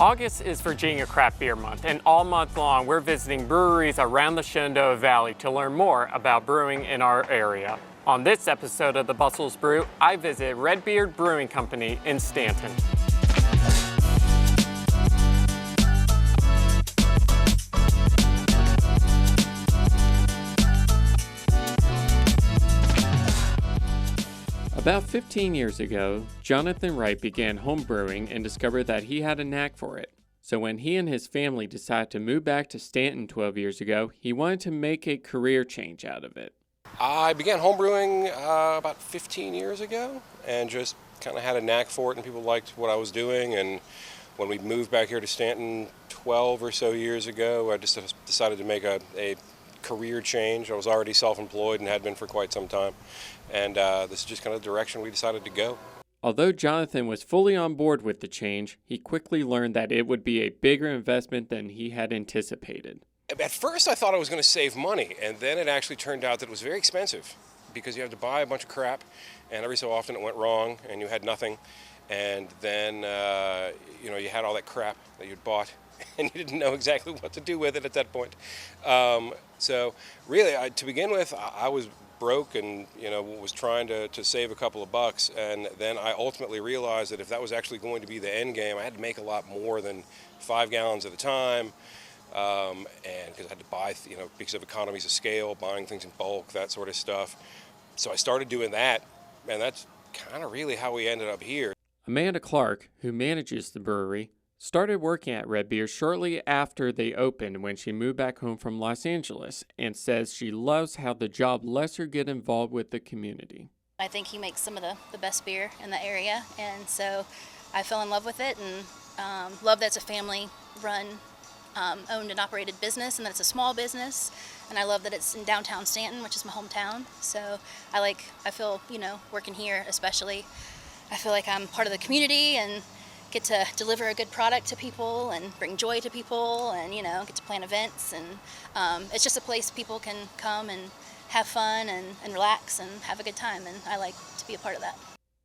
August is Virginia Craft Beer Month, and all month long we're visiting breweries around the Shenandoah Valley to learn more about brewing in our area. On this episode of the Bussells Brew, I visit Redbeard Brewing Company in Staunton. About 15 years ago, Jonathan Wright began home brewing and discovered that he had a knack for it. So when he and his family decided to move back to Staunton 12 years ago, he wanted to make a career change out of it. I began home brewing about 15 years ago and just kind of had a knack for it, and people liked what I was doing. And when we moved back here to Staunton 12 or so years ago, I just decided to make a career change. I was already self-employed and had been for quite some time, and this is just kind of the direction we decided to go. Although Jonathan was fully on board with the change, he quickly learned that it would be a bigger investment than he had anticipated. At first I thought I was going to save money, and then it actually turned out that it was very expensive because you had to buy a bunch of crap, and every so often it went wrong and you had nothing, and then you had all that crap that you'd bought and you didn't know exactly what to do with it at that point. So really, to begin with, I was broke and was trying to save a couple of bucks, and then I ultimately realized that if that was actually going to be the end game, I had to make a lot more than 5 gallons at a time, and because I had to buy, because of economies of scale, buying things in bulk, that sort of stuff. So I started doing that, and that's kind of really how we ended up here. Amanda Clark, who manages the brewery, started working at Redbeard shortly after they opened when she moved back home from Los Angeles, and says she loves how the job lets her get involved with the community. I think he makes some of the best beer in the area, and so I fell in love with it, and love that it's a family-run, owned and operated business, and that it's a small business, and I love that it's in downtown Staunton, which is my hometown. So I feel, working here especially, I feel like I'm part of the community and get to deliver a good product to people and bring joy to people, and get to plan events, and it's just a place people can come and have fun and relax and have a good time, and I like to be a part of that.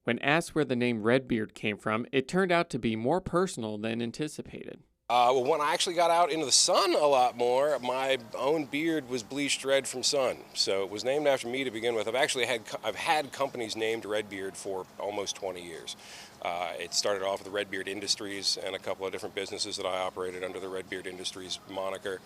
When asked where the name Redbeard came from, it turned out to be more personal than anticipated. Well, when I actually got out into the sun a lot more, my own beard was bleached red from sun, so it was named after me to begin with. I've had companies named Redbeard for almost 20 years. It started off with the Redbeard Industries and a couple of different businesses that I operated under the Redbeard Industries moniker,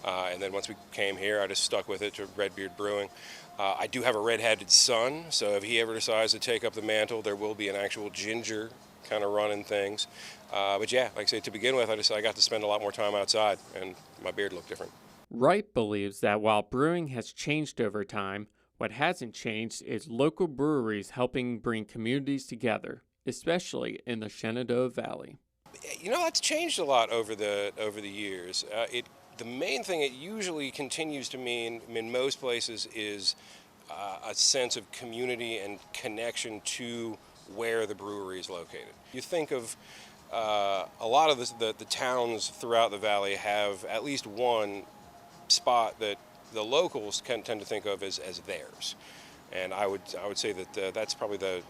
and then once we came here, I just stuck with it to Redbeard Brewing. I do have a red-headed son, so if he ever decides to take up the mantle, there will be an actual ginger kind of running things. But yeah, like I say, to begin with, I got to spend a lot more time outside, and my beard looked different. Wright believes that while brewing has changed over time, what hasn't changed is local breweries helping bring communities together, especially in the Shenandoah Valley. That's changed a lot over the years. The main thing it usually continues to mean in most places is a sense of community and connection to where the brewery is located. You think of a lot of the towns throughout the valley have at least one spot that the locals tend to think of as theirs, and I would say that that's probably the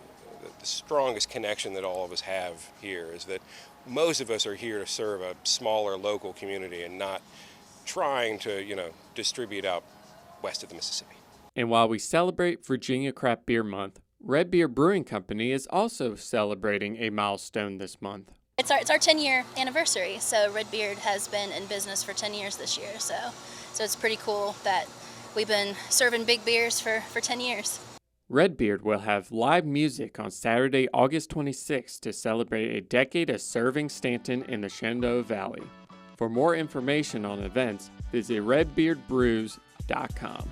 strongest connection that all of us have here, is that most of us are here to serve a smaller local community and not trying to distribute out west of the Mississippi. And while we celebrate Virginia Craft Beer Month, Redbeard Brewing Company is also celebrating a milestone this month. It's our 10-year anniversary, so Redbeard has been in business for 10 years this year, so it's pretty cool that we've been serving big beers for 10 years. Redbeard will have live music on Saturday, August 26th to celebrate a decade of serving Staunton in the Shenandoah Valley. For more information on events, visit redbeardbrews.com.